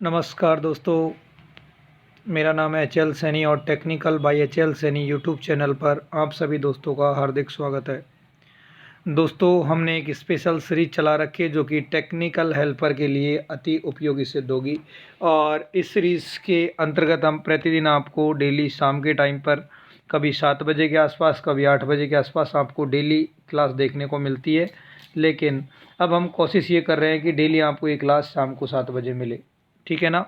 नमस्कार दोस्तों, मेरा नाम है एच.एल. सैनी और technical by H L. Saini YouTube channel पर आप सभी दोस्तों का हार्दिक स्वागत है। दोस्तों, हमने एक स्पेशल सीरीज चला रखी है जो कि टेक्निकल हेल्पर के लिए अति उपयोगी सिद्ध होगी। और इस सीरीज़ के अंतर्गत हम प्रतिदिन आपको डेली शाम के टाइम पर कभी 7 बजे के आसपास, कभी 8 बजे के आसपास आपको डेली क्लास देखने को मिलती है। लेकिन अब हम कोशिश ये कर रहे हैं कि डेली आपको ये क्लास शाम को 7 बजे मिले, ठीक है ना।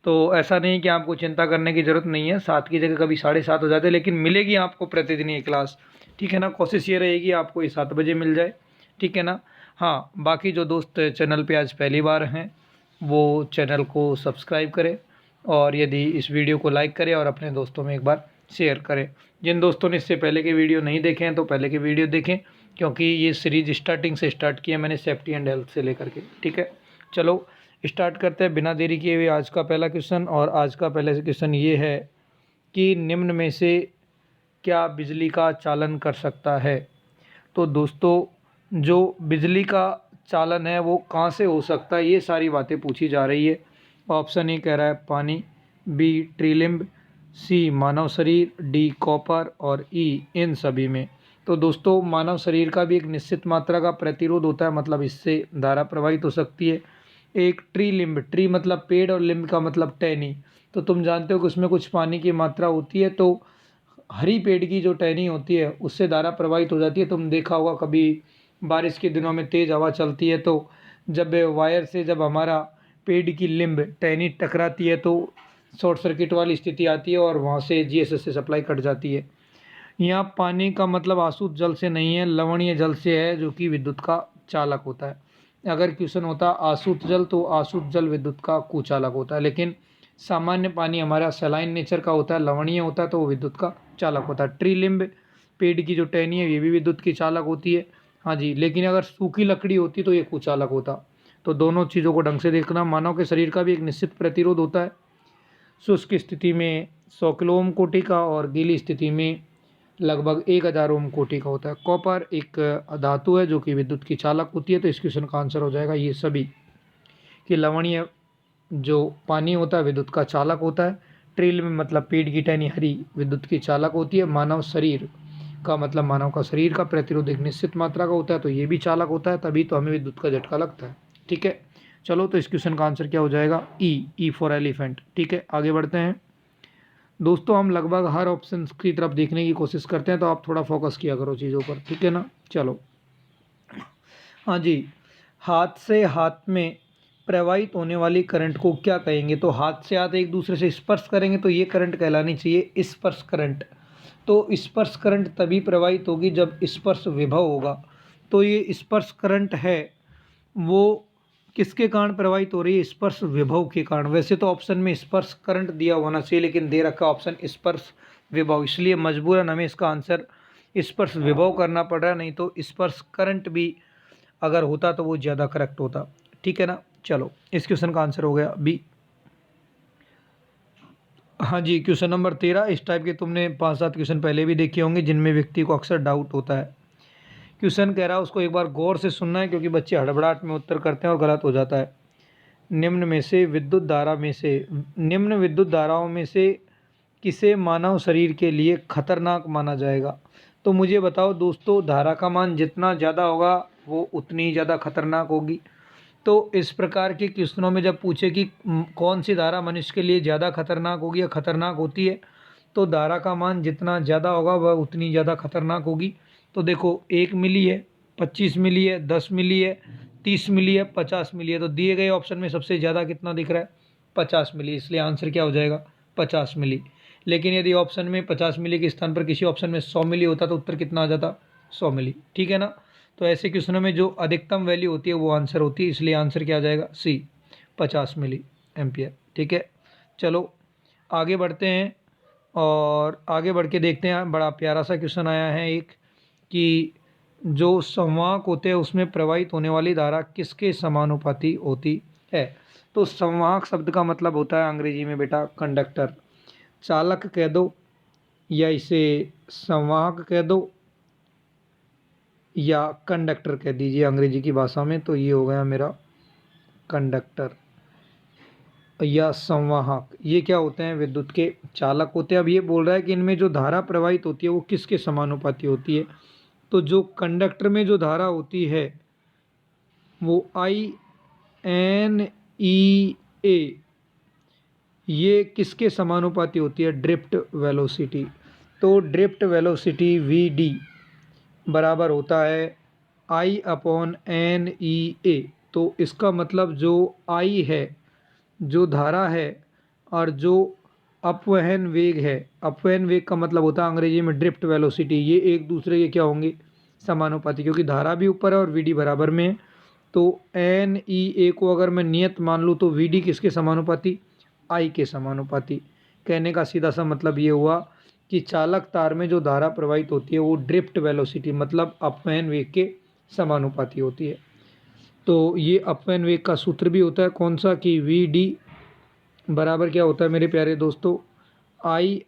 तो ऐसा नहीं कि आपको चिंता करने की ज़रूरत नहीं है, 7 की जगह कभी 7:30 हो जाते, लेकिन मिलेगी आपको प्रतिदिन ये क्लास, ठीक है ना। कोशिश ये रहेगी आपको ये 7 बजे मिल जाए, ठीक है ना। हाँ, बाकी जो दोस्त चैनल पे आज पहली बार हैं वो चैनल को सब्सक्राइब करें और यदि इस वीडियो को लाइक करें और अपने दोस्तों में एक बार शेयर करें। जिन दोस्तों ने इससे पहले के वीडियो नहीं देखे हैं तो पहले के वीडियो देखें, क्योंकि ये सीरीज स्टार्टिंग से स्टार्ट किया मैंने सेफ्टी एंड हेल्थ से लेकर के, ठीक है। चलो स्टार्ट करते हैं बिना देरी किए हुए आज का पहला क्वेश्चन। और आज का पहला क्वेश्चन ये है कि निम्न में से क्या बिजली का चालन कर सकता है। तो दोस्तों, जो बिजली का चालन है वो कहाँ से हो सकता है, ये सारी बातें पूछी जा रही है। ऑप्शन ए कह रहा है पानी, बी ट्रिलिम्ब, सी मानव शरीर, डी कॉपर और ई इन सभी में। तो दोस्तों, मानव शरीर का भी एक निश्चित मात्रा का प्रतिरोध होता है, मतलब इससे धारा प्रवाहित हो सकती है। एक ट्री लिम्ब, ट्री मतलब पेड़ और लिम्ब का मतलब टहनी। तो तुम जानते हो कि उसमें कुछ पानी की मात्रा होती है, तो हरी पेड़ की जो टहनी होती है उससे धारा प्रवाहित हो जाती है। तुम देखा होगा कभी बारिश के दिनों में तेज़ हवा चलती है तो जब वायर से जब हमारा पेड़ की लिम्ब टहनी टकराती है तो शॉर्ट सर्किट वाली स्थिति आती है और वहाँ से जीएसएस से सप्लाई कट जाती है। यहाँ पानी का मतलब आसूत जल से नहीं है, लवणीय जल से है, जो कि विद्युत का चालक होता है। अगर क्वेश्चन होता आसूत जल तो आसूत जल विद्युत का कुचालक होता है, लेकिन सामान्य पानी हमारा सलाइन नेचर का होता है, लवणीय होता है, तो वो विद्युत का चालक होता है। ट्री लिम्ब पेड़ की जो टहनी है ये भी विद्युत की चालक होती है, हाँ जी। लेकिन अगर सूखी लकड़ी होती तो ये कुचालक होता। तो दोनों चीज़ों को ढंग से देखना। मानव के शरीर का भी एक निश्चित प्रतिरोध होता है। शुष्क स्थिति में 100 किलो ओम कोटि का और गीली स्थिति में लगभग 1000 ओम कोटि का होता है। कॉपर एक धातु है जो कि विद्युत की चालक होती है। तो इस क्वेश्चन का आंसर हो जाएगा ये सभी, कि लवणीय जो पानी होता है विद्युत का चालक होता है। ट्रिल में मतलब पेड़ की टहनी हरी विद्युत की चालक होती है। मानव शरीर का मतलब मानव का शरीर का प्रतिरोध एक निश्चित मात्रा का होता है, तो ये भी चालक होता है, तभी तो हमें विद्युत का झटका लगता है, ठीक है। चलो, तो इस क्वेश्चन का आंसर क्या हो जाएगा, ई फॉर एलिफेंट, ठीक है। आगे बढ़ते हैं दोस्तों, हम लगभग हर ऑप्शन की तरफ देखने की कोशिश करते हैं, तो आप थोड़ा फोकस किया करो चीज़ों पर, ठीक है ना। चलो, हाँ जी, हाथ से हाथ में प्रवाहित होने वाली करंट को क्या कहेंगे। तो हाथ से हाथ एक दूसरे से स्पर्श करेंगे तो ये करंट कहलानी चाहिए स्पर्श करंट। तो स्पर्श करंट तभी प्रवाहित होगी जब स्पर्श विभव होगा। तो ये स्पर्श करंट है वो किसके कारण प्रवाहित हो रही है, स्पर्श विभव के कारण। वैसे तो ऑप्शन में स्पर्श करंट दिया होना चाहिए, लेकिन दे रखा ऑप्शन स्पर्श विभव, इसलिए मजबूरन हमें इसका आंसर स्पर्श विभव करना पड़ रहा है। नहीं तो स्पर्श करंट भी अगर होता तो वो ज़्यादा करेक्ट होता, ठीक है ना। चलो, इस क्वेश्चन का आंसर हो गया बी। हाँ जी, क्वेश्चन नंबर 13। इस टाइप के तुमने 5-7 क्वेश्चन पहले भी देखे होंगे जिनमें व्यक्ति को अक्सर डाउट होता है। क्वेश्चन कह रहा है उसको एक बार गौर से सुनना है, क्योंकि बच्चे हड़बड़ाहट में उत्तर करते हैं और गलत हो जाता है। निम्न विद्युत धाराओं में से किसे मानव शरीर के लिए खतरनाक माना जाएगा। तो मुझे बताओ दोस्तों, धारा का मान जितना ज़्यादा होगा वो उतनी ज़्यादा खतरनाक होगी। तो इस प्रकार के क्वेश्चनों में जब पूछे कि कौन सी धारा मनुष्य के लिए ज़्यादा खतरनाक होगी या खतरनाक होती है, तो धारा का मान जितना ज़्यादा होगा वह उतनी ज़्यादा खतरनाक होगी। तो देखो, 1 मिली है, 25 मिली है, 10 मिली है, 30 मिली है, 50 मिली है। तो दिए गए ऑप्शन में सबसे ज़्यादा कितना दिख रहा है, 50 मिली, इसलिए आंसर क्या हो जाएगा, 50 मिली। लेकिन यदि ऑप्शन में 50 मिली के स्थान पर किसी ऑप्शन में 100 मिली होता तो उत्तर कितना आ जाता, 100 मिली, ठीक है ना। तो ऐसे क्वेश्चनों में जो अधिकतम वैल्यू होती है वो आंसर होती है, इसलिए आंसर क्या आ जाएगा, सी 50 मिली एम्पियर, ठीक है। चलो आगे बढ़ते हैं और आगे बढ़ के देखते हैं। बड़ा प्यारा सा क्वेश्चन आया है एक, कि जो संवाहक होते हैं उसमें प्रवाहित होने वाली धारा किसके समानुपाती होती है। तो संवाहक शब्द का मतलब होता है अंग्रेजी में बेटा कंडक्टर। चालक कह दो या इसे संवाहक कह दो या कंडक्टर कह दीजिए अंग्रेजी की भाषा में, तो ये हो गया मेरा कंडक्टर। या संवाहक, ये क्या होते हैं? विद्युत के चालक होते हैं। अब ये बोल रहा है कि इनमें जो धारा प्रवाहित होती है वो किसके समानुपाती होती है? तो जो कंडक्टर में जो धारा होती है वो I/N/E/A, ये किसके समानुपाती होती है? Drift velocity. तो ड्रिफ्ट वेलोसिटी VD बराबर होता है I/N/E/A। तो इसका मतलब जो I है, जो धारा है, और जो अपवहन वेग है, अपवहन वेग का मतलब होता है अंग्रेजी में ड्रिफ्ट वेलोसिटी, ये एक दूसरे के क्या होंगे? समानुपाती, क्योंकि धारा भी ऊपर है और VD बराबर में है। तो NEA को अगर मैं नियत मान लूँ तो VD किसके समानुपाती? I के समानुपाती। कहने का सीधा सा मतलब ये हुआ कि चालक तार में जो धारा प्रवाहित होती है वो ड्रिफ्ट वेलोसिटी मतलब अपवहन वेग के समानुपाती होती है। तो ये अपवहन वेग का सूत्र भी होता है कौन सा? कि VD बराबर क्या होता है मेरे प्यारे दोस्तों? I/N/E/A।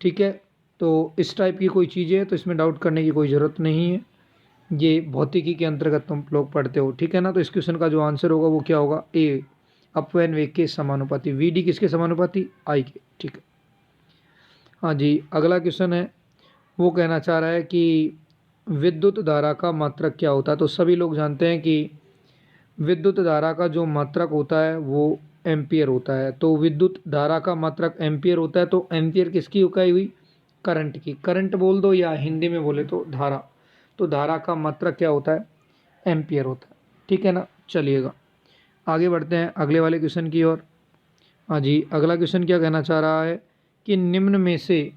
ठीक है, तो इस टाइप की कोई चीज़ें हैं तो इसमें डाउट करने की कोई ज़रूरत नहीं है, ये भौतिकी के अंतर्गत तुम लोग पढ़ते हो। ठीक है ना? तो इस क्वेश्चन का जो आंसर होगा वो क्या होगा? ए, अपवहन वेग के समानुपाती। VD किसके समानुपाती? I के। ठीक है, हाँ जी, अगला क्वेश्चन है, वो कहना चाह रहा है कि विद्युत धारा का मात्रक क्या होता है? तो सभी लोग जानते हैं कि विद्युत धारा का जो मात्रक होता है वो एम्पियर होता है। तो विद्युत धारा का मात्रक एम्पियर होता है। तो एम्पियर किसकी इकाई हुई? करंट की। करंट बोल दो या हिंदी में बोले तो धारा। तो धारा का मात्रक क्या होता है? एम्पियर होता है। ठीक है ना? चलिएगा आगे बढ़ते हैं अगले वाले क्वेश्चन की ओर। हाँ जी, अगला क्वेश्चन क्या कहना चाह रहा है कि निम्न में से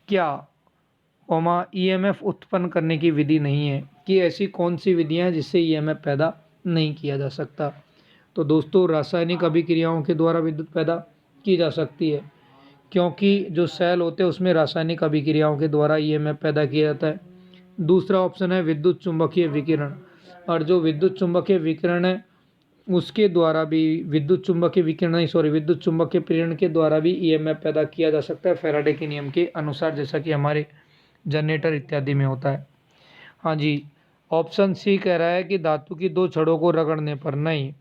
क्या EMF उत्पन्न करने की विधि नहीं है? कि ऐसी कौन सी विधियां हैं जिससे EMF पैदा नहीं किया जा सकता? तो दोस्तों, रासायनिक अभिक्रियाओं के द्वारा विद्युत पैदा की जा सकती है, क्योंकि जो सेल होते हैं उसमें रासायनिक अभिक्रियाओं के द्वारा EMF पैदा किया जाता है। दूसरा ऑप्शन है विद्युत चुंबकीय विकिरण, और जो विद्युत चुंबकीय विकिरण है उसके द्वारा भी विद्युत चुंबकीय विकिरण नहीं सॉरी विद्युत चुंबकीय प्रेरण के द्वारा भी EMF पैदा किया जा सकता है फैराडे के नियम के अनुसार, जैसा कि हमारे जनरेटर इत्यादि में होता है। हाँ जी, ऑप्शन सी कह रहा है कि धातु की दो छड़ों को रगड़ने पर। नहीं,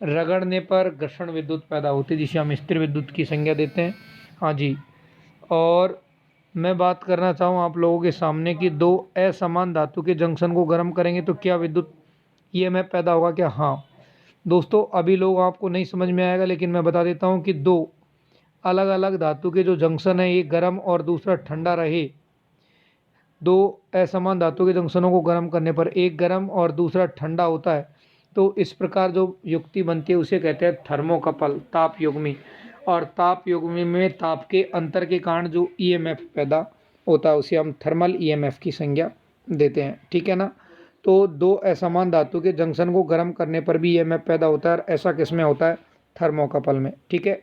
रगड़ने पर घर्षण विद्युत पैदा होती है जिसे हम स्थिर विद्युत की संज्ञा देते हैं। हाँ जी, और मैं बात करना चाहूँ आप लोगों के सामने कि दो असमान धातु के जंक्शन को गर्म करेंगे तो क्या विद्युत EMF पैदा होगा क्या? हाँ दोस्तों, अभी लोग आपको नहीं समझ में आएगा लेकिन मैं बता देता हूँ कि दो अलग अलग धातु के जो जंक्शन है, एक गर्म और दूसरा ठंडा रहे, दो असमान धातु के जंक्शनों को गर्म करने पर एक गर्म और दूसरा ठंडा होता है, तो इस प्रकार जो युक्ति बनती है उसे कहते हैं थर्मोकपल, ताप युग्मी। और ताप युग्मी में ताप के अंतर के कारण जो EMF पैदा होता है उसे हम थर्मल EMF की संज्ञा देते हैं। ठीक है ना? तो दो असमान धातु के जंक्शन को गर्म करने पर भी EMF पैदा होता है, और ऐसा किस में होता है? थर्मोकपल में। ठीक है,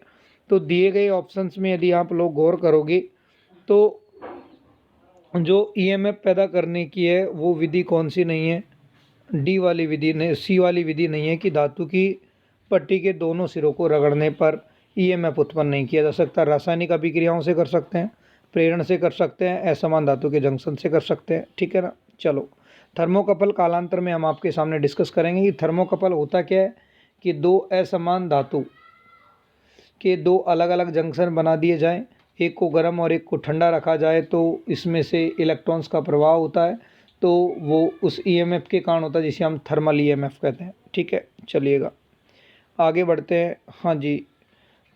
तो दिए गए ऑप्शंस में यदि आप लोग गौर करोगे तो जो EMF पैदा करने की है वो विधि कौन सी नहीं है? डी वाली विधि नहीं, सी वाली विधि नहीं है कि धातु की पट्टी के दोनों सिरों को रगड़ने पर EMF उत्पन्न नहीं किया जा सकता। रासायनिक अभिक्रियाओं से कर सकते हैं, प्रेरण से कर सकते हैं, असमान धातु के जंक्शन से कर सकते हैं। ठीक है ना? चलो, थर्मोकपल कालांतर में हम आपके सामने डिस्कस करेंगे कि थर्मोकपल होता क्या है। कि दो असमान धातु के दो अलग अलग जंक्शन बना दिए जाएं, एक को गर्म और एक को ठंडा रखा जाए, तो इसमें से इलेक्ट्रॉन्स का प्रवाह होता है, तो वो उस EMF के कारण होता है जिसे हम थर्मल EMF कहते हैं। ठीक है, चलिएगा आगे बढ़ते हैं। हाँ जी,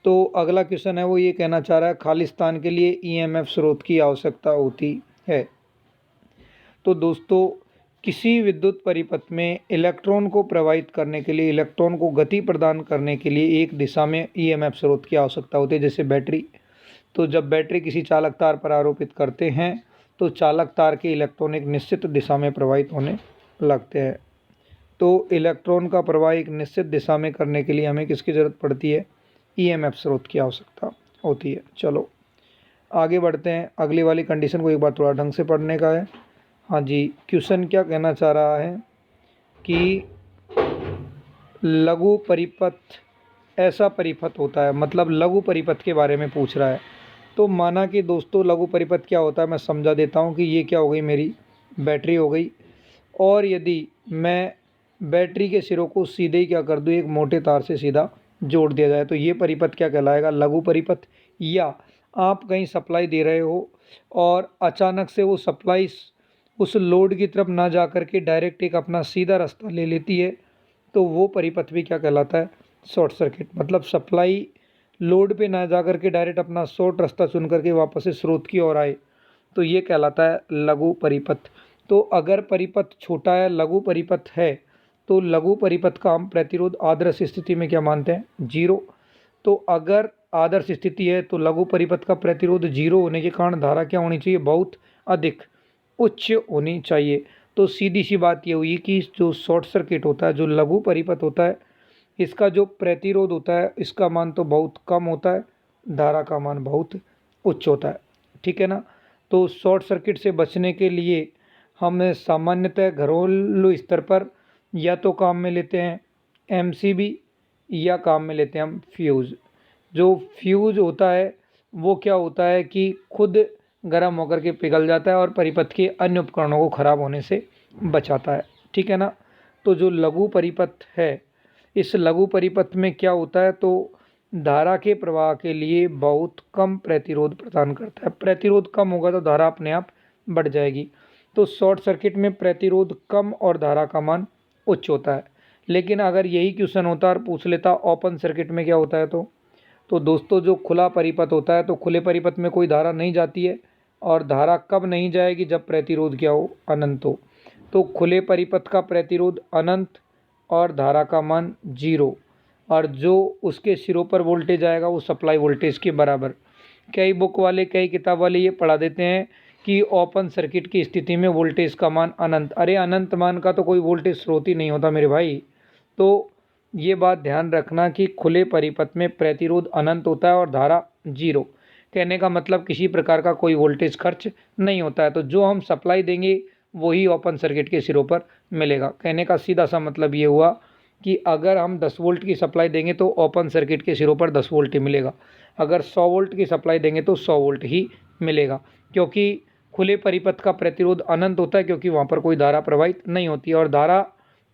तो अगला क्वेश्चन है वो ये कहना चाह रहा है खाली स्थान के लिए EMF स्रोत की आवश्यकता होती है। तो दोस्तों, किसी विद्युत परिपथ में इलेक्ट्रॉन को प्रवाहित करने के लिए, इलेक्ट्रॉन को गति प्रदान करने के लिए एक दिशा में EMF स्रोत की आवश्यकता होती है, जैसे बैटरी। तो जब बैटरी किसी चालक तार पर आरोपित करते हैं तो चालक तार के इलेक्ट्रॉन एक निश्चित दिशा में प्रवाहित होने लगते हैं। तो इलेक्ट्रॉन का प्रवाह एक निश्चित दिशा में करने के लिए हमें किसकी ज़रूरत पड़ती है? EMF स्रोत की आवश्यकता होती है। चलो आगे बढ़ते हैं, अगली वाली कंडीशन को एक बार थोड़ा ढंग से पढ़ने का है। हाँ जी, क्वेश्चन क्या कहना चाह रहा है कि लघु परिपथ ऐसा परिपथ होता है, मतलब लघु परिपथ के बारे में पूछ रहा है। तो माना कि दोस्तों लघु परिपथ क्या होता है मैं समझा देता हूँ कि ये क्या हो गई, मेरी बैटरी हो गई, और यदि मैं बैटरी के सिरों को सीधे ही क्या कर दूँ, एक मोटे तार से सीधा जोड़ दिया जाए, तो ये परिपथ क्या कहलाएगा, लघु परिपथ। या आप कहीं सप्लाई दे रहे हो और अचानक से वो सप्लाई उस लोड की तरफ ना जा कर के डायरेक्ट एक अपना सीधा रास्ता ले लेती है, तो वो परिपथ भी क्या कहलाता है, शॉर्ट सर्किट। मतलब सप्लाई लोड पे ना जा कर के डायरेक्ट अपना शॉर्ट रास्ता चुन करके वापस से स्रोत की ओर आए, तो ये कहलाता है लघु परिपथ। तो अगर परिपथ छोटा है, लघु परिपथ है, तो लघु परिपथ का हम प्रतिरोध आदर्श स्थिति में क्या मानते हैं, 0। तो अगर आदर्श स्थिति है तो लघु परिपथ का प्रतिरोध 0 होने के कारण धारा क्या होनी चाहिए, बहुत अधिक उच्च होनी चाहिए। तो सीधी सी बात ये हुई कि जो शॉर्ट सर्किट होता है, जो लघु परिपथ होता है, इसका जो प्रतिरोध होता है इसका मान तो बहुत कम होता है, धारा का मान बहुत उच्च होता है, ठीक है ना। तो शॉर्ट सर्किट से बचने के लिए हम सामान्यतः घरेलू स्तर पर या तो काम में लेते हैं एमसीबी या काम में लेते हैं हम फ्यूज़। जो फ्यूज़ होता है वो क्या होता है कि खुद गर्म होकर के पिघल जाता है और परिपथ के अन्य उपकरणों को ख़राब होने से बचाता है, ठीक है ना। तो जो लघु परिपथ है, इस लघु परिपथ में क्या होता है, तो धारा के प्रवाह के लिए बहुत कम प्रतिरोध प्रदान करता है। प्रतिरोध कम होगा तो धारा अपने आप बढ़ जाएगी। तो शॉर्ट सर्किट में प्रतिरोध कम और धारा का मान उच्च होता है। लेकिन अगर यही क्वेश्चन होता और पूछ लेता ओपन सर्किट में क्या होता है, तो दोस्तों जो खुला परिपथ होता है, तो खुले परिपथ में कोई धारा नहीं जाती है, और धारा कब नहीं जाएगी, जब प्रतिरोध क्या हो, अनंत हो। तो खुले परिपथ का प्रतिरोध अनंत और धारा का मान 0, और जो उसके सिरों पर वोल्टेज आएगा वो सप्लाई वोल्टेज के बराबर। कई बुक वाले, कई किताब वाले ये पढ़ा देते हैं कि ओपन सर्किट की स्थिति में वोल्टेज का मान अनंत। अरे अनंत मान का तो कोई वोल्टेज स्रोत ही नहीं होता मेरे भाई। तो ये बात ध्यान रखना कि खुले परिपथ में प्रतिरोध अनंत होता है और धारा 0। कहने का मतलब किसी प्रकार का कोई वोल्टेज खर्च नहीं होता है। तो जो हम सप्लाई देंगे वही ओपन सर्किट के सिरों पर मिलेगा। कहने का सीधा सा मतलब ये हुआ कि अगर हम 10 वोल्ट की सप्लाई देंगे तो ओपन सर्किट के सिरों पर 10 वोल्ट ही मिलेगा। अगर 100 वोल्ट की सप्लाई देंगे तो 100 वोल्ट ही मिलेगा, क्योंकि खुले परिपथ का प्रतिरोध अनंत होता है, क्योंकि वहाँ पर कोई धारा प्रवाहित नहीं होती है। और धारा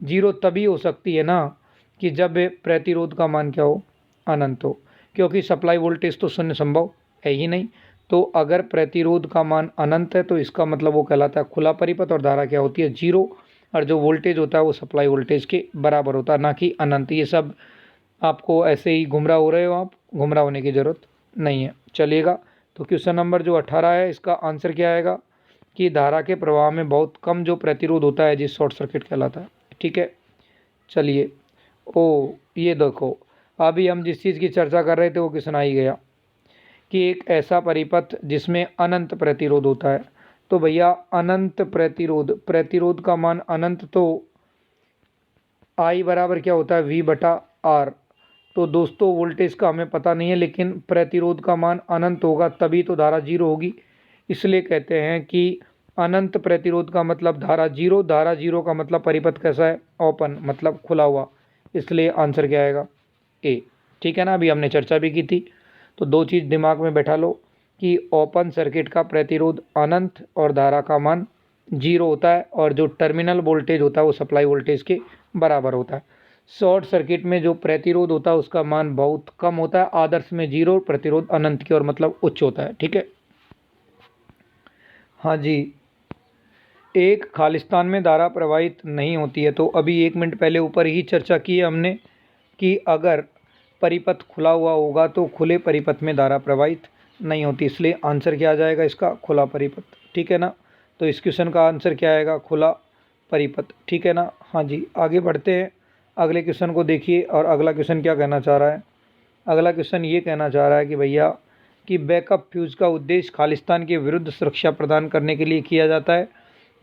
0 तभी हो सकती है ना कि जब प्रतिरोध का मान क्या हो, अनंत हो, क्योंकि सप्लाई वोल्टेज तो शून्य संभव है ही नहीं। तो अगर प्रतिरोध का मान अनंत है तो इसका मतलब वो कहलाता है खुला परिपथ, और धारा क्या होती है, 0, और जो वोल्टेज होता है वो सप्लाई वोल्टेज के बराबर होता है, ना कि अनंत। ये सब आपको ऐसे ही गुमराह हो रहे हो, आप गुमराह होने की ज़रूरत नहीं है। चलिएगा, तो क्वेश्चन नंबर जो 18 है इसका आंसर क्या आएगा कि धारा के प्रवाह में बहुत कम जो प्रतिरोध होता है जिस शॉर्ट सर्किट कहलाता है, ठीक है। चलिए, ये देखो, अभी हम जिस चीज़ की चर्चा कर रहे थे वो क्वेश्चन आ ही गया कि एक ऐसा परिपथ जिसमें अनंत प्रतिरोध होता है। तो भैया अनंत प्रतिरोध का मान अनंत, तो I बराबर क्या होता है, V/R। तो दोस्तों वोल्टेज का हमें पता नहीं है, लेकिन प्रतिरोध का मान अनंत होगा तभी तो धारा 0 होगी। इसलिए कहते हैं कि अनंत प्रतिरोध का मतलब धारा 0, धारा 0 का मतलब परिपथ कैसा है, ओपन, मतलब खुला हुआ। इसलिए आंसर क्या आएगा, ए, ठीक है ना। अभी हमने चर्चा भी की थी। तो दो चीज़ दिमाग में बैठा लो कि ओपन सर्किट का प्रतिरोध अनंत और धारा का मान 0 होता है, और जो टर्मिनल वोल्टेज होता है वो सप्लाई वोल्टेज के बराबर होता है। शॉर्ट सर्किट में जो प्रतिरोध होता है उसका मान बहुत कम होता है, आदर्श में 0, प्रतिरोध अनंत की ओर मतलब उच्च होता है, ठीक है। हाँ जी, एक खालिस्तान में धारा प्रवाहित नहीं होती है। तो अभी 1 मिनट पहले ऊपर ही चर्चा की है हमने कि अगर परिपथ खुला हुआ होगा तो खुले परिपथ में धारा प्रवाहित नहीं होती, इसलिए आंसर क्या आ जाएगा इसका, खुला परिपथ, ठीक है ना। तो इस क्वेश्चन का आंसर क्या आएगा, खुला परिपथ, ठीक है ना। हाँ जी, आगे बढ़ते हैं, अगले क्वेश्चन को देखिए। और अगला क्वेश्चन क्या कहना चाह रहा है, अगला क्वेश्चन ये कहना चाह रहा है कि भैया कि बैकअप फ्यूज़ का उद्देश्य खालिस्तान के विरुद्ध सुरक्षा प्रदान करने के लिए किया जाता है।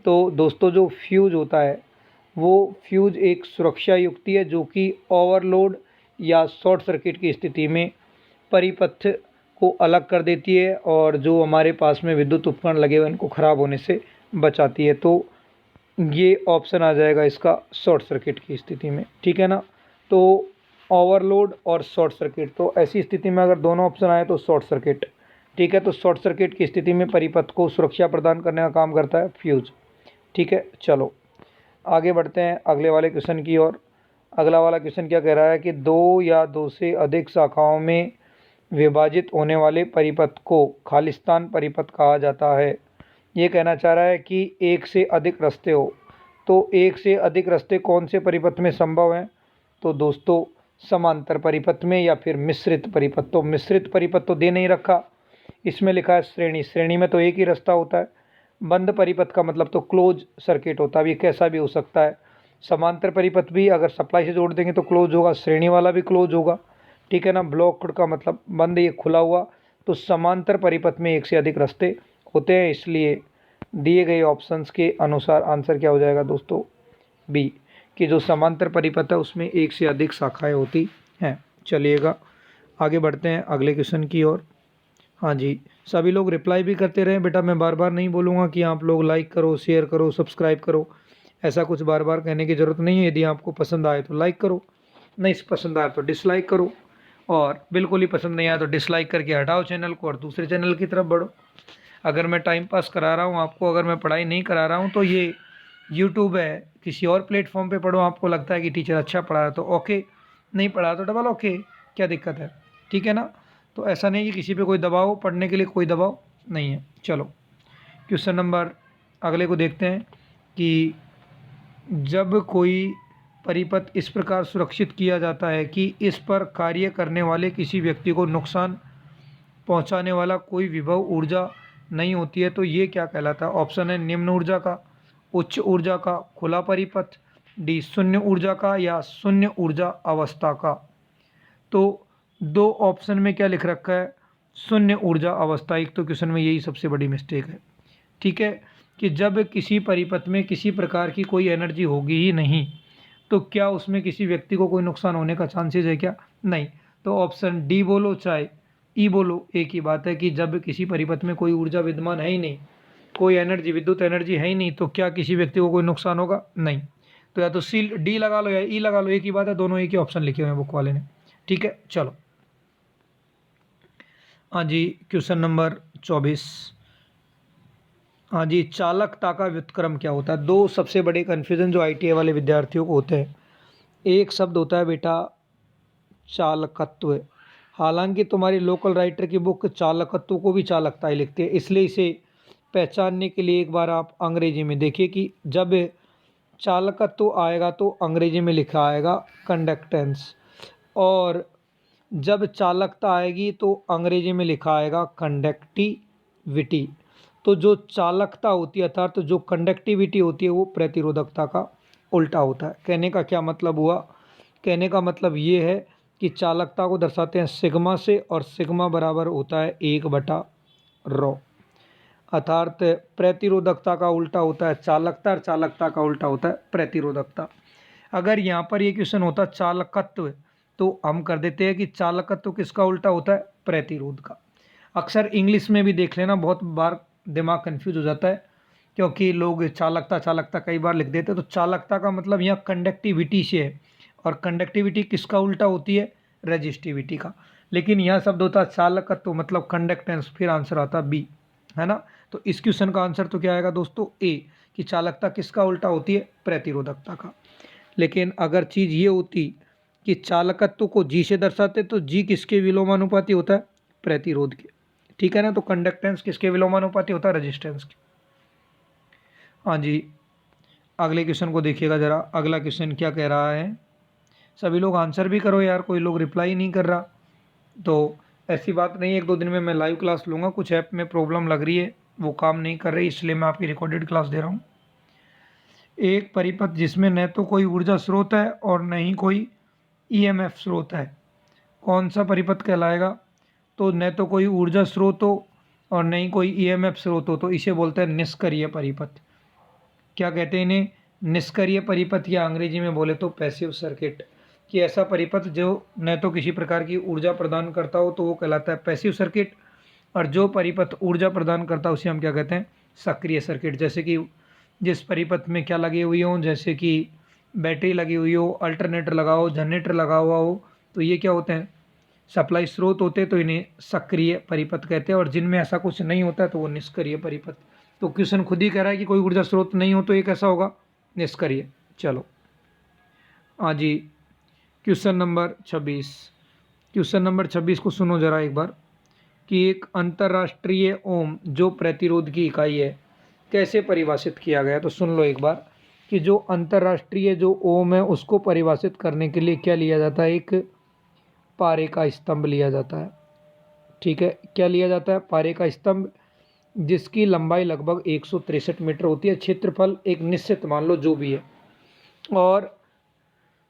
तो दोस्तों जो फ्यूज़ होता है वो फ्यूज़ एक सुरक्षा युक्ति है जो कि ओवरलोड या शॉर्ट सर्किट की स्थिति में परिपथ को अलग कर देती है, और जो हमारे पास में विद्युत उपकरण लगे हुए उनको ख़राब होने से बचाती है। तो ये ऑप्शन आ जाएगा इसका शॉर्ट सर्किट की स्थिति में, ठीक है ना। तो ओवरलोड और शॉर्ट सर्किट, तो ऐसी स्थिति में अगर दोनों ऑप्शन आए तो शॉर्ट सर्किट, ठीक है। तो शॉर्ट सर्किट की स्थिति में परिपथ को सुरक्षा प्रदान करने का काम करता है फ्यूज़, ठीक है। चलो आगे बढ़ते हैं अगले वाले क्वेश्चन की ओर। अगला वाला क्वेश्चन क्या कह रहा है कि दो या दो से अधिक शाखाओं में विभाजित होने वाले परिपथ को खालिस्तान परिपथ कहा जाता है। ये कहना चाह रहा है कि एक से अधिक रास्ते हो, तो एक से अधिक रास्ते कौन से परिपथ में संभव हैं? तो दोस्तों समांतर परिपथ में या फिर मिश्रित परिपथ। तो मिश्रित परिपथ तो दे नहीं रखा, इसमें लिखा है श्रेणी। श्रेणी में तो एक ही रास्ता होता है। बंद परिपथ का मतलब तो क्लोज सर्किट होता है, ये कैसा भी हो सकता है। समांतर परिपथ भी अगर सप्लाई से जोड़ देंगे तो क्लोज होगा, श्रेणी वाला भी क्लोज होगा, ठीक है ना। ब्लॉक्ड का मतलब बंद, ये खुला हुआ। तो समांतर परिपथ में एक से अधिक रास्ते होते हैं, इसलिए दिए गए ऑप्शंस के अनुसार आंसर क्या हो जाएगा दोस्तों? बी, कि जो समांतर परिपथ है उसमें एक से अधिक शाखाएं होती हैं। चलिएगा आगे बढ़ते हैं अगले क्वेश्चन की ओर। हाँ जी, सभी लोग रिप्लाई भी करते रहें बेटा। मैं बार बार नहीं बोलूँगा कि आप लोग लाइक करो, शेयर करो, सब्सक्राइब करो, ऐसा कुछ बार बार कहने की ज़रूरत नहीं है। यदि आपको पसंद आए तो लाइक करो, नहीं पसंद आए तो डिसलाइक करो, और बिल्कुल ही पसंद नहीं आया तो डिसलाइक करके हटाओ चैनल को और दूसरे चैनल की तरफ बढ़ो। अगर मैं टाइम पास करा रहा हूँ आपको, अगर मैं पढ़ाई नहीं करा रहा हूँ, तो ये यूट्यूब है, किसी और प्लेटफॉर्म पे पढ़ो। आपको लगता है कि टीचर अच्छा पढ़ा है तो ओके, नहीं पढ़ा तो डबल ओके, क्या दिक्कत है, ठीक है ना। तो ऐसा नहीं कि किसी पे कोई दबाव, पढ़ने के लिए कोई दबाव नहीं है। चलो क्वेश्चन नंबर अगले को देखते हैं कि जब कोई परिपथ इस प्रकार सुरक्षित किया जाता है कि इस पर कार्य करने वाले किसी व्यक्ति को नुकसान पहुंचाने वाला कोई विभव ऊर्जा नहीं होती है, तो ये क्या कहलाता है? ऑप्शन है निम्न ऊर्जा का, उच्च ऊर्जा का, खुला परिपथ, डी शून्य ऊर्जा का, या शून्य ऊर्जा अवस्था का। तो दो ऑप्शन में क्या लिख रखा है? शून्य ऊर्जा अवस्था। एक तो क्वेश्चन में यही सबसे बड़ी मिस्टेक है, ठीक है, कि जब किसी परिपथ में किसी प्रकार की कोई एनर्जी होगी ही नहीं, तो क्या उसमें किसी व्यक्ति को कोई नुकसान होने का चांसेस है क्या? नहीं। तो ऑप्शन डी बोलो चाहे ई बोलो, एक ही बात है कि जब किसी परिपथ में कोई ऊर्जा विद्यमान है ही नहीं, कोई एनर्जी, विद्युत एनर्जी है ही नहीं, तो क्या किसी व्यक्ति को कोई नुकसान होगा? नहीं। तो या तो सी डी लगा लो या ई लगा लो, एक ही बात है, दोनों एक ही ऑप्शन लिखे हुए हैं बुक वाले ने, ठीक है। चलो हाँ जी, क्वेश्चन नंबर 24। हाँ जी, चालकता का व्युत्क्रम क्या होता है? दो सबसे बड़े कन्फ्यूजन जो आईटीआई वाले विद्यार्थियों को होते हैं। एक शब्द होता है बेटा चालकत्व। हालांकि तुम्हारी लोकल राइटर की बुक चालकत्व को भी चालकता ही लिखती है, इसलिए इसे पहचानने के लिए एक बार आप अंग्रेजी में देखिए कि जब चालकत्व आएगा तो अंग्रेजी में लिखा आएगा कंडक्टेंस, और जब चालकता आएगी तो अंग्रेजी में लिखा आएगा कंडक्टिविटी। तो जो चालकता होती है अर्थात तो जो कंडक्टिविटी होती है वो प्रतिरोधकता का उल्टा होता है। कहने का क्या मतलब हुआ? कहने का मतलब ये है कि चालकता को दर्शाते हैं सिग्मा से, और सिग्मा बराबर होता है 1/ρ। अर्थात प्रतिरोधकता का उल्टा होता है चालकता, और चालकता का उल्टा होता है प्रतिरोधकता। अगर यहाँ पर ये क्वेश्चन होता चालकत्व, तो हम कर देते हैं कि चालकत्व किसका उल्टा होता है? प्रतिरोध का। अक्सर इंग्लिश में भी देख लेना, बहुत बार दिमाग कंफ्यूज हो जाता है, क्योंकि लोग चालकता चालकता कई बार लिख देते हैं। तो चालकता का मतलब यहाँ कंडक्टिविटी से है, और कंडक्टिविटी किसका उल्टा होती है? रेजिस्टिविटी का। लेकिन यह शब्द होता है चालकत्व मतलब कंडक्टेंस, फिर आंसर आता बी, है ना। तो इस क्वेश्चन का आंसर तो क्या आएगा दोस्तों? ए, कि चालकता किसका उल्टा होती है? प्रतिरोधकता का। लेकिन अगर चीज़ ये होती कि चालकत्व को जी से दर्शाते, तो जी किसके विलोमानुपाती होता है? प्रतिरोध के, ठीक है ना। तो कंडक्टेंस किसके विलोमानुपाती होता है? रेजिस्टेंस के। हाँ जी, अगले क्वेश्चन को देखिएगा ज़रा। अगला क्वेश्चन क्या कह रहा है? सभी लोग आंसर भी करो यार, कोई लोग रिप्लाई नहीं कर रहा। तो ऐसी बात नहीं है, एक दो दिन में मैं लाइव क्लास लूँगा। कुछ ऐप में प्रॉब्लम लग रही है, वो काम नहीं कर रही, इसलिए मैं आपकी रिकॉर्डेड क्लास दे रहा हूँ। एक परिपथ जिसमें न तो कोई ऊर्जा स्रोत है और न ही कोई ईएमएफ स्रोत है, कौन सा परिपथ कहलाएगा? तो न तो कोई ऊर्जा स्रोत हो और न ही कोई ईएमएफ स्रोत हो, तो इसे बोलते हैं निष्क्रिय परिपथ। क्या कहते हैं इन्हें? निष्क्रिय परिपथ, या अंग्रेजी में बोले तो पैसिव सर्किट। कि ऐसा परिपथ जो न तो किसी प्रकार की ऊर्जा प्रदान करता हो तो वो कहलाता है पैसिव सर्किट, और जो परिपथ ऊर्जा प्रदान करता है उसे हम क्या कहते हैं? सक्रिय सर्किट। जैसे कि जिस परिपथ में क्या लगी हुई हो, जैसे कि बैटरी लगी हुई हो, अल्टरनेटर लगा हो, जनरेटर लगा हुआ हो, तो ये क्या होते हैं? सप्लाई स्रोत होते हैं, तो इन्हें सक्रिय परिपथ कहते हैं। और जिनमें ऐसा कुछ नहीं होता है तो वो निष्क्रिय परिपथ। तो क्वेश्चन खुद ही कह रहा है कि कोई ऊर्जा स्रोत नहीं हो तो ये कैसा होगा? निष्क्रिय। चलो हाँ जी, क्वेश्चन नंबर 26। क्वेश्चन नंबर 26 को सुनो जरा एक बार, कि एक अंतर्राष्ट्रीय ओम जो प्रतिरोध की इकाई है कैसे परिभाषित किया गया है। तो सुन लो एक बार, कि जो अंतर्राष्ट्रीय जो ओम है उसको परिभाषित करने के लिए क्या लिया जाता है, एक पारे का स्तंभ लिया जाता है। ठीक है, क्या लिया जाता है, पारे का स्तंभ, जिसकी लंबाई लगभग 163 मीटर होती है, क्षेत्रफल एक निश्चित मान लो जो भी है, और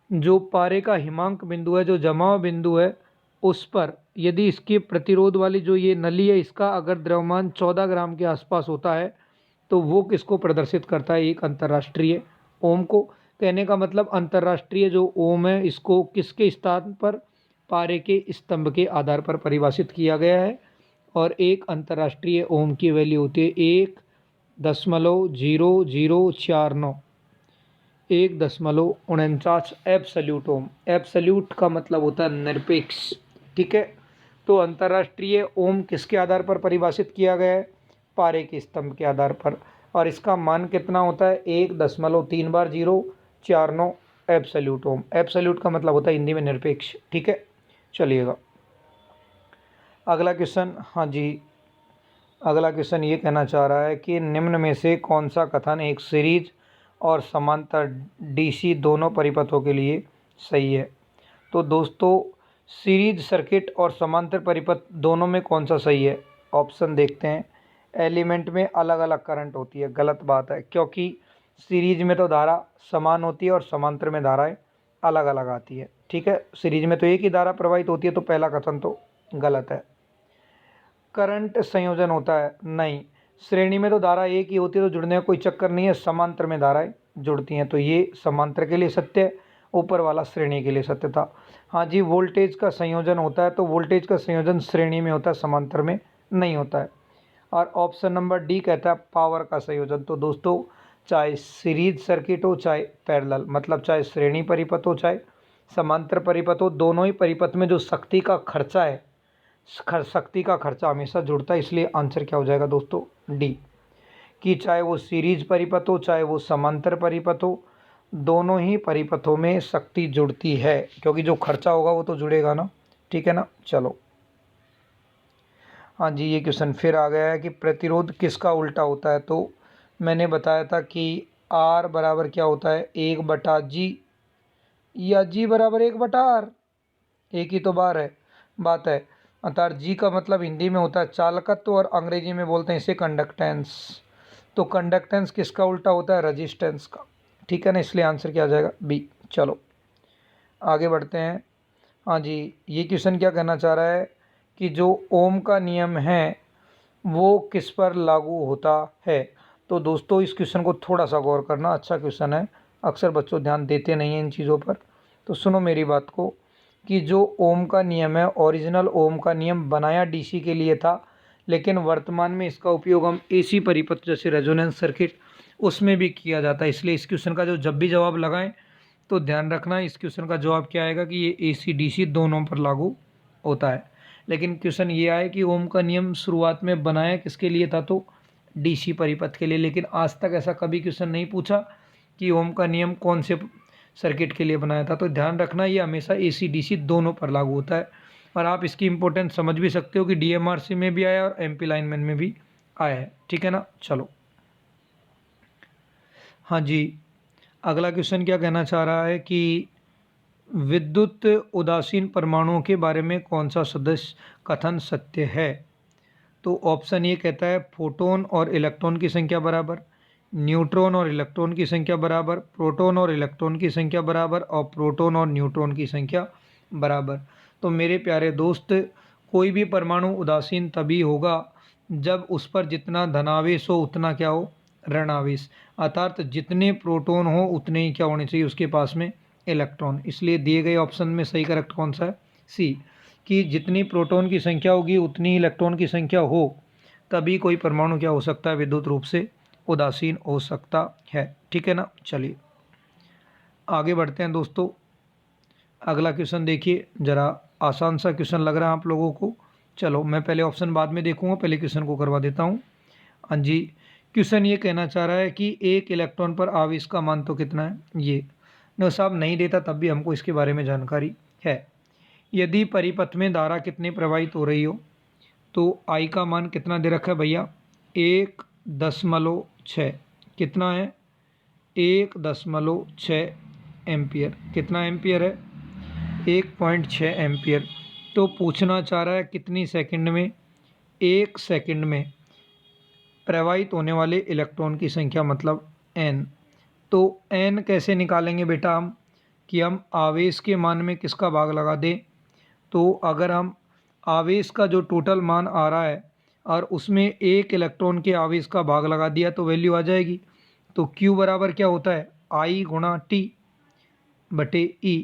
जो पारे का हिमांक बिंदु है, जो जमाव बिंदु है, उस पर यदि इसके प्रतिरोध वाली जो ये नली है, इसका अगर द्रव्यमान 14 ग्राम के आसपास होता है तो वो किसको प्रदर्शित करता है, एक अंतर्राष्ट्रीय ओम को। कहने का मतलब अंतर्राष्ट्रीय जो ओम है इसको किसके स्थान पर, पारे के स्तंभ के आधार पर परिभाषित किया गया है। और एक अंतर्राष्ट्रीय ओम की वैल्यू होती है 1.0049, 1.49 एब्सल्यूट ओम। एब्सल्यूट का मतलब होता है निरपेक्ष। ठीक है, तो अंतर्राष्ट्रीय ओम किसके आधार पर परिभाषित किया गया है, पारे के स्तंभ के आधार पर, और इसका मान कितना होता है, 1.3049 एब्सल्यूट ओम। एब्सल्यूट का मतलब होता है हिंदी में निरपेक्ष। ठीक है, चलिएगा अगला क्वेश्चन। हाँ जी, अगला क्वेश्चन ये कहना चाह रहा है कि निम्न में से कौन सा कथन एक सीरीज और समांतर डीसी दोनों परिपथों के लिए सही है। तो दोस्तों, सीरीज सर्किट और समांतर परिपथ दोनों में कौन सा सही है, ऑप्शन देखते हैं। एलिमेंट में अलग अलग करंट होती है, गलत बात है, क्योंकि सीरीज में तो धारा समान होती है और समांतर में धाराएं अलग अलग आती है। ठीक है, सीरीज में तो एक ही धारा प्रवाहित होती है, तो पहला कथन तो गलत है। करंट संयोजन होता है, नहीं, श्रेणी में तो धारा एक ही होती है, तो जुड़ने का कोई चक्कर नहीं है, समांतर में धाराएं जुड़ती हैं, तो ये समांतर के लिए सत्य है, ऊपर वाला श्रेणी के लिए सत्य था। हाँ जी, वोल्टेज का संयोजन होता है, तो वोल्टेज का संयोजन श्रेणी में होता है, समांतर में नहीं होता है। और ऑप्शन नंबर डी कहता है पावर का संयोजन। तो दोस्तों, चाहे सीरीज सर्किट हो चाहे पैरेलल, मतलब चाहे श्रेणी परिपथ हो चाहे समांतर परिपथ हो, दोनों ही परिपथ में जो शक्ति का खर्चा है, शक्ति का खर्चा हमेशा जुड़ता है, इसलिए आंसर क्या हो जाएगा दोस्तों, डी, कि चाहे वो सीरीज परिपथ हो चाहे वो समांतर परिपथ हो, दोनों ही परिपथों में शक्ति जुड़ती है, क्योंकि जो खर्चा होगा वो तो जुड़ेगा ना। ठीक है ना, चलो हाँ जी, ये क्वेश्चन फिर आ गया है कि प्रतिरोध किसका उल्टा होता है। तो मैंने बताया था कि आर बराबर क्या होता है, 1/G, या जी बराबर 1/R, एक ही तो बात है। अर्थात जी का मतलब हिंदी में होता है चालकत्व और अंग्रेजी में बोलते हैं इसे कंडक्टेंस। तो कंडक्टेंस किसका उल्टा होता है, रजिस्टेंस का। ठीक है ना, इसलिए आंसर क्या आ जाएगा, बी। चलो आगे बढ़ते हैं। हाँ जी, ये क्वेश्चन क्या कहना चाह रहा है कि जो ओम का नियम है वो किस पर लागू होता है। तो दोस्तों, इस क्वेश्चन को थोड़ा सा गौर करना, अच्छा क्वेश्चन है, अक्सर बच्चों ध्यान देते नहीं हैं इन चीज़ों पर। तो सुनो मेरी बात को, कि जो ओम का नियम है, ओरिजिनल ओम का नियम बनाया डीसी के लिए था, लेकिन वर्तमान में इसका उपयोग हम एसी परिपथ जैसे रेजोनेंस सर्किट उसमें भी किया जाता है। इसलिए इस क्वेश्चन का जो जब भी जवाब लगाएं तो ध्यान रखना, इस क्वेश्चन का जवाब क्या आएगा कि ये एसी डीसी दोनों पर लागू होता है। लेकिन क्वेश्चन ये आए कि ओम का नियम शुरुआत में बनाया किसके लिए था, तो डीसी परिपथ के लिए। लेकिन आज तक ऐसा कभी क्वेश्चन नहीं पूछा कि ओम का नियम कौन से सर्किट के लिए बनाया था। तो ध्यान रखना, ये हमेशा एसी डीसी दोनों पर लागू होता है। और आप इसकी इंपॉर्टेंस समझ भी सकते हो कि डीएमआरसी में भी आया और एमपी लाइनमैन में भी आया है। ठीक है ना, चलो हाँ जी, अगला क्वेश्चन क्या कहना चाह रहा है कि विद्युत उदासीन परमाणुओं के बारे में कौन सा सदस्य कथन सत्य है। तो ऑप्शन ए कहता है फोटोन और इलेक्ट्रॉन की संख्या बराबर, न्यूट्रॉन और इलेक्ट्रॉन की संख्या बराबर, प्रोटॉन और इलेक्ट्रॉन की संख्या बराबर, और प्रोटॉन और न्यूट्रॉन की संख्या बराबर। तो मेरे प्यारे दोस्त, कोई भी परमाणु उदासीन तभी होगा जब उस पर जितना धनावेश हो उतना क्या हो, ऋणावेश। अर्थात जितने प्रोटॉन हो उतने ही क्या होने चाहिए उसके पास में, इलेक्ट्रॉन। इसलिए दिए गए ऑप्शन में सही करेक्ट कौन सा है, सी, कि जितनी प्रोटॉन की संख्या होगी उतनी इलेक्ट्रॉन की संख्या हो, तभी कोई परमाणु क्या हो सकता है, विद्युत रूप से उदासीन हो सकता है। ठीक है ना, चलिए आगे बढ़ते हैं दोस्तों। अगला क्वेश्चन देखिए, ज़रा आसान सा क्वेश्चन लग रहा है आप लोगों को। चलो मैं पहले ऑप्शन बाद में देखूंगा, पहले क्वेश्चन को करवा देता हूँ। हाँ जी, क्वेश्चन ये कहना चाह रहा है कि एक इलेक्ट्रॉन पर आवेश का मान तो कितना है, ये न साहब नहीं देता तब भी हमको इसके बारे में जानकारी है। यदि परिपथ में धारा कितनी प्रवाहित हो रही हो तो आई का मान कितना दे रखा है भैया, 1.6। कितना है, 1.6 एम्पियर। कितना एम्पियर है, 1.6 एम्पियर। तो पूछना चाह रहा है कितनी सेकंड में, 1 सेकंड में प्रवाहित होने वाले इलेक्ट्रॉन की संख्या, मतलब n। तो n कैसे निकालेंगे बेटा हम, कि हम आवेश के मान में किसका भाग लगा दें। तो अगर हम आवेश का जो टोटल मान आ रहा है और उसमें एक इलेक्ट्रॉन के आवेश का भाग लगा दिया तो वैल्यू आ जाएगी। तो Q बराबर क्या होता है, I गुणा T बटे E।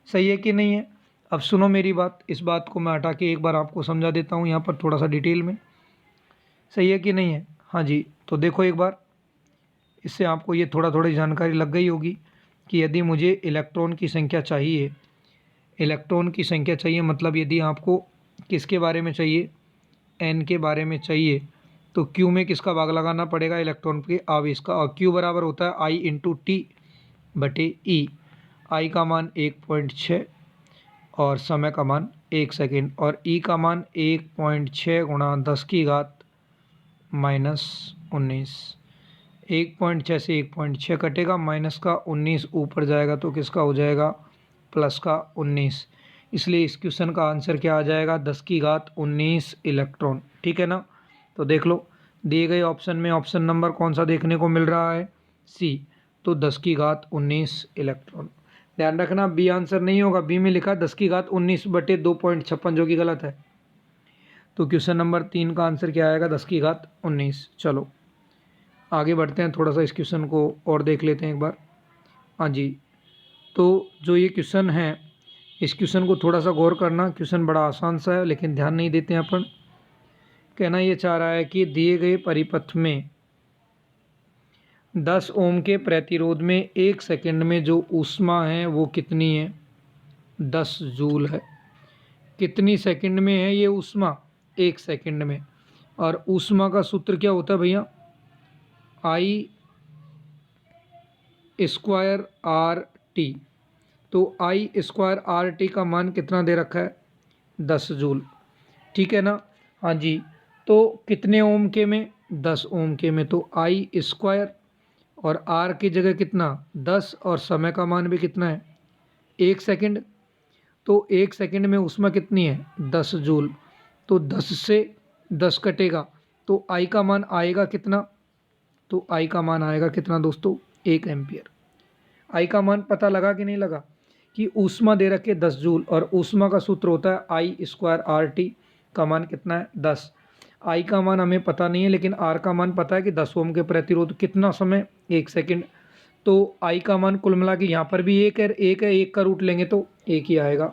सही है कि नहीं है। अब सुनो मेरी बात, इस बात को मैं हटा के एक बार आपको समझा देता हूँ यहाँ पर थोड़ा सा डिटेल में। सही है कि नहीं है, हाँ जी। तो देखो एक बार, इससे आपको ये थोड़ी जानकारी लग गई होगी कि यदि मुझे इलेक्ट्रॉन की संख्या चाहिए, इलेक्ट्रॉन की संख्या चाहिए मतलब यदि आपको किसके बारे में चाहिए, n के बारे में चाहिए, तो Q में किसका भाग लगाना पड़ेगा, इलेक्ट्रॉन के आवेश का। और Q बराबर होता है I इंटू टी बटे ई। I का मान 1.6 और समय का मान 1 सेकेंड, और E का मान 1.6 गुणा 10 की घात -19। 1.6 से 1.6 कटेगा, माइनस का 19 ऊपर जाएगा तो किसका हो जाएगा, प्लस का 19। इसलिए इस क्वेश्चन का आंसर क्या आ जाएगा, 10 की घात 19 इलेक्ट्रॉन। ठीक है ना। तो देख लो दिए गए ऑप्शन में ऑप्शन नंबर कौन सा देखने को मिल रहा है, सी। तो 10 की घात 19 इलेक्ट्रॉन। ध्यान रखना बी आंसर नहीं होगा, बी में लिखा 10 की घात 19 बटे 2.56 जो कि गलत है। तो क्वेश्चन नंबर 3 का आंसर क्या आएगा, 10 की घात 19। चलो आगे बढ़ते हैं, थोड़ा सा इस क्वेश्चन को और देख लेते हैं एक बार। हाँ जी, तो जो ये क्वेश्चन है इस क्वेश्चन को थोड़ा सा गौर करना। क्वेश्चन बड़ा आसान सा है लेकिन ध्यान नहीं देते हैं अपन। कहना ये चाह रहा है कि दिए गए परिपथ में 10 ओम के प्रतिरोध में 1 सेकंड में जो ऊष्मा है वो कितनी है, 10 जूल है। कितनी सेकंड में है ये ऊष्मा, 1 सेकंड में। और ऊष्मा का सूत्र क्या होता है भैया, I स्क्वायर आर टी। तो I स्क्वायर आर टी का मान कितना दे रखा है, 10 जूल। ठीक है ना, हाँ जी। तो कितने ओम के में, 10 ओम के में। तो I स्क्वायर और आर की जगह कितना 10, और समय का मान भी कितना है 1 सेकंड। तो 1 सेकंड में ऊष्मा कितनी है, 10 जूल। तो 10 से 10 कटेगा तो I का मान आएगा कितना, तो I का मान आएगा कितना दोस्तों, 1 एम्पियर। I का मान पता लगा कि नहीं लगा, कि ऊष्मा दे रखे 10 जूल और ऊष्मा का सूत्र होता है I स्क्वायर आर टी का मान कितना है 10। I का मान हमें पता नहीं है लेकिन R का मान पता है कि 10 ओम के प्रतिरोध कितना समय, 1 सेकंड। तो I का मान कुल मिला के यहाँ पर भी एक है, एक का रूट लेंगे तो एक ही आएगा।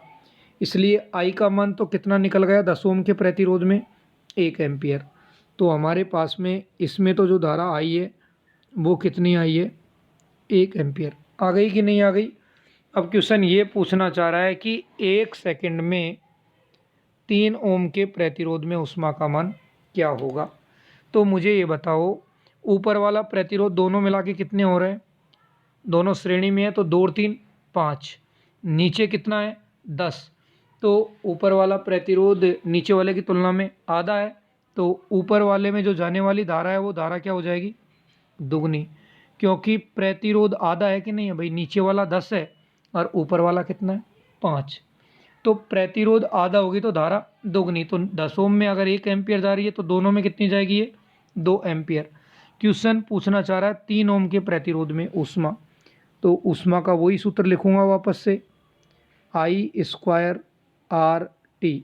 इसलिए I का मान तो कितना निकल गया 10 ओम के प्रतिरोध में, 1 एम्पियर। तो हमारे पास में इसमें तो जो धारा आई है वो कितनी आई है, 1 एम्पियर। आ गई कि नहीं आ गई। अब क्वेश्चन ये पूछना चाह रहा है कि 1 सेकंड में 3 ओम के प्रतिरोध में ऊष्मा का मान क्या होगा। तो मुझे ये बताओ, ऊपर वाला प्रतिरोध दोनों मिला के कितने हो रहे हैं, दोनों श्रेणी में है तो 2 और 3 5। नीचे कितना है 10। तो ऊपर वाला प्रतिरोध नीचे वाले की तुलना में आधा है, तो ऊपर वाले में जो जाने वाली धारा है वो धारा क्या हो जाएगी, दुगनी। क्योंकि प्रतिरोध आधा है कि नहीं है भाई, नीचे वाला 10 है और ऊपर वाला कितना है 5। तो प्रतिरोध आधा होगी तो धारा दोगुनी। तो 10 ओम में अगर 1 एम्पियर जा रही है तो दोनों में कितनी जाएगी, ये 2 एम्पियर। क्वेश्चन पूछना चाह रहा है 3 ओम के प्रतिरोध में ऊष्मा। तो ऊष्मा का वही सूत्र लिखूंगा वापस से, I स्क्वायर आर टी।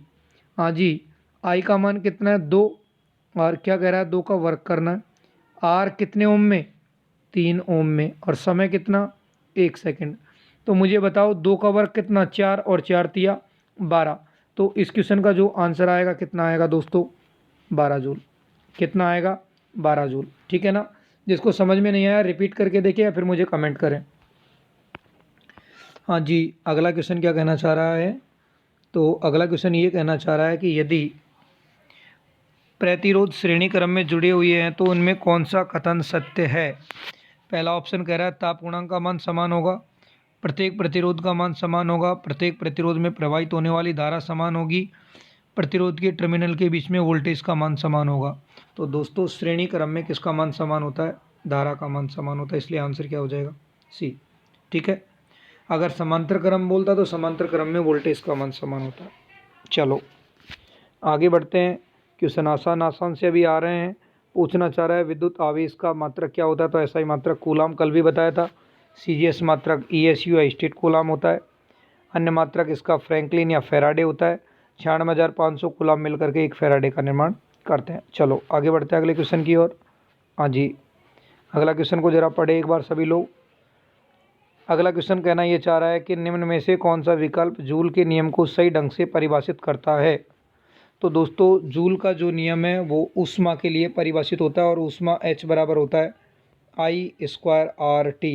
हाँ जी, I का मान कितना है 2, और क्या कह रहा है 2 का वर्क करना है। R कितने ओम में, 3 ओम में, और समय कितना 1 सेकंड। तो मुझे बताओ 2 का वर्ग कितना, 4, और 4 तिया 12। तो इस क्वेश्चन का जो आंसर आएगा कितना आएगा दोस्तों, 12 जूल। कितना आएगा, 12 जूल। ठीक है ना। जिसको समझ में नहीं आया रिपीट करके देखें या फिर मुझे कमेंट करें। हाँ जी, अगला क्वेश्चन क्या कहना चाह रहा है, तो अगला क्वेश्चन ये कहना चाह रहा है कि यदि प्रतिरोध श्रेणी क्रम में जुड़े हुए हैं तो उनमें कौन सा कथन सत्य है। पहला ऑप्शन कह रहा है ताप गुणांक का मान समान होगा, प्रत्येक प्रतिरोध का मान समान होगा, प्रत्येक प्रतिरोध में प्रवाहित होने वाली धारा समान होगी, प्रतिरोध के टर्मिनल के बीच में वोल्टेज का मान समान होगा। तो दोस्तों श्रेणी क्रम में किसका मान समान होता है, धारा का मान समान होता है, इसलिए आंसर क्या हो जाएगा, सी। ठीक है, अगर समांतर क्रम बोलता तो समांतर क्रम में वोल्टेज का मान समान होता है। चलो आगे बढ़ते हैं, क्वेश्चन आसान आसान से अभी आ रहे हैं। पूछना चाह रहा है विद्युत आवेश का मात्रक क्या होता है, तो ऐसा ही मात्रक कूलाम, कल भी बताया था। सीजीएस मात्रक ईएसयू या स्टेट कूलाम होता है। अन्य मात्रक इसका फ्रैंकलिन या फेराडे होता है। 96,500 कूलाम मिलकर के एक फेराडे का निर्माण करते हैं। चलो आगे बढ़ते हैं अगले क्वेश्चन की ओर। हाँ जी, अगला क्वेश्चन को जरा पढ़े एक बार सभी लोग। अगला क्वेश्चन कहना ये चाह रहा है कि निम्न में से कौन सा विकल्प जूल के नियम को सही ढंग से परिभाषित करता है। तो दोस्तों जूल का जो नियम है वो ऊष्मा के लिए परिभाषित होता है और ऊष्मा H बराबर होता है I²RT।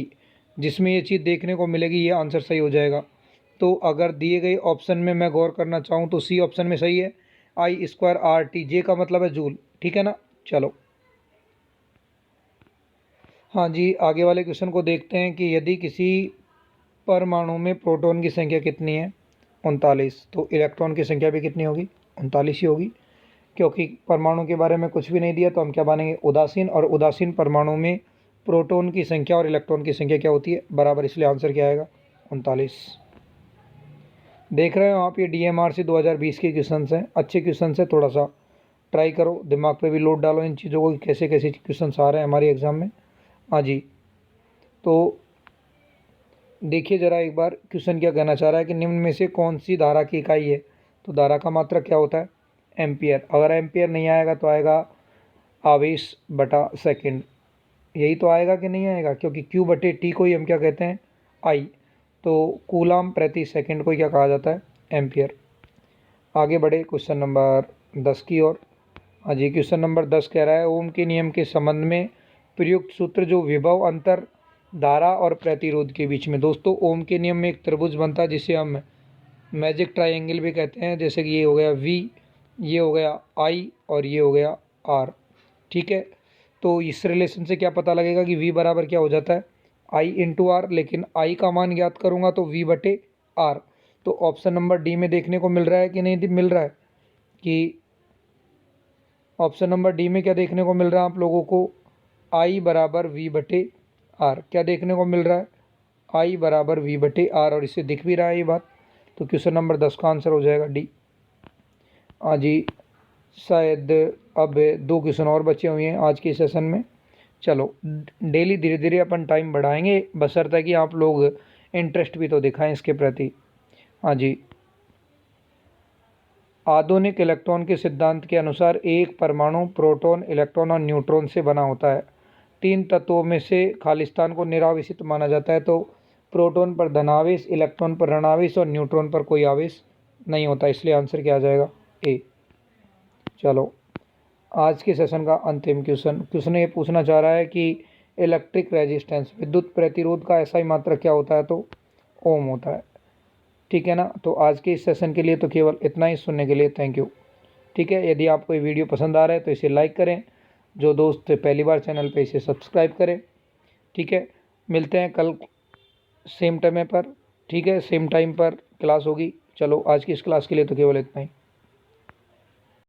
जिसमें ये चीज़ देखने को मिलेगी, ये आंसर सही हो जाएगा। तो अगर दिए गए ऑप्शन में मैं गौर करना चाहूँ तो सी ऑप्शन में सही है, I²RT। जे का मतलब है जूल, ठीक है ना। चलो हाँ जी, आगे वाले क्वेश्चन को देखते हैं कि यदि किसी परमाणु में प्रोटॉन की संख्या कितनी है, 39, तो इलेक्ट्रॉन की संख्या भी कितनी होगी, 39 ही होगी। क्योंकि परमाणु के बारे में कुछ भी नहीं दिया तो हम क्या मानेंगे, उदासीन, और उदासीन परमाणु में प्रोटॉन की संख्या और इलेक्ट्रॉन की संख्या क्या होती है, बराबर, इसलिए आंसर क्या आएगा, 39। देख रहे हो आप, ये DMRC 2020 के क्वेश्चन हैं, अच्छे क्वेश्चन है, थोड़ा सा ट्राई करो, दिमाग पे भी लोड डालो इन चीज़ों को कि कैसे कैसे क्वेश्चन आ रहे हैं हमारे एग्ज़ाम में। हाँ जी, तो देखिए ज़रा एक बार क्वेश्चन क्या कहना चाह रहा है कि निम्न में से कौन सी धारा की इकाई है। तो धारा का मात्रक क्या होता है, एम्पियर। अगर एम्पियर नहीं आएगा तो आएगा आवेश बटा सेकंड, यही तो आएगा कि नहीं आएगा, क्योंकि Q बटे T को ही हम क्या कहते हैं, I। तो कूलाम प्रति सेकंड को क्या कहा जाता है, एम्पियर। आगे बढ़े क्वेश्चन नंबर 10 की ओर। हाँ जी, क्वेश्चन नंबर 10 कह रहा है ओम के नियम के संबंध में प्रयुक्त सूत्र जो विभव अंतर धारा और प्रतिरोध के बीच में। दोस्तों ओम के नियम में एक त्रिभुज बनता है जिसे हम मैजिक ट्रायंगल भी कहते हैं, जैसे कि ये हो गया V, ये हो गया I और ये हो गया R। ठीक है, तो इस रिलेशन से क्या पता लगेगा कि V बराबर क्या हो जाता है, I इंटू R। लेकिन I का मान ज्ञात करूँगा तो V बटे R। तो ऑप्शन नंबर डी में देखने को मिल रहा है कि नहीं मिल रहा है, कि ऑप्शन नंबर डी में क्या देखने को मिल रहा है आप लोगों को, I बराबर V बटे R। क्या देखने को मिल रहा है, I बराबर V बटे R, और इससे दिख भी रहा है ये बात। तो क्वेश्चन नंबर 10 का आंसर हो जाएगा डी। हाँ जी, शायद अब 2 क्वेश्चन और बचे हुए हैं आज के सेशन में। चलो डेली धीरे धीरे अपन टाइम बढ़ाएंगे, बशर्ते कि आप लोग इंटरेस्ट भी तो दिखाएं इसके प्रति। हाँ जी, आधुनिक इलेक्ट्रॉन के सिद्धांत के अनुसार एक परमाणु प्रोटॉन, इलेक्ट्रॉन और न्यूट्रॉन से बना होता है। 3 तत्वों में से खालिस्तान को निरावेशित माना जाता है। तो प्रोटॉन पर धनावेश, इलेक्ट्रॉन पर ऋणावेश और न्यूट्रॉन पर कोई आवेश नहीं होता, इसलिए आंसर क्या आ जाएगा, ए। चलो आज के सेशन का अंतिम क्वेश्चन ये पूछना चाह रहा है कि इलेक्ट्रिक रेजिस्टेंस, विद्युत प्रतिरोध का ऐसा ही मात्रक क्या होता है, तो ओम होता है। ठीक है ना। तो आज के इस सेशन के लिए तो केवल इतना ही, सुनने के लिए थैंक यू। ठीक है, यदि आपको ये वीडियो पसंद आ रहा है तो इसे लाइक करें, जो दोस्त पहली बार चैनल पे इसे सब्सक्राइब करें। ठीक है, मिलते हैं कल सेम टाइम पर। ठीक है, सेम टाइम पर क्लास होगी। चलो आज की इस क्लास के लिए तो केवल इतना ही।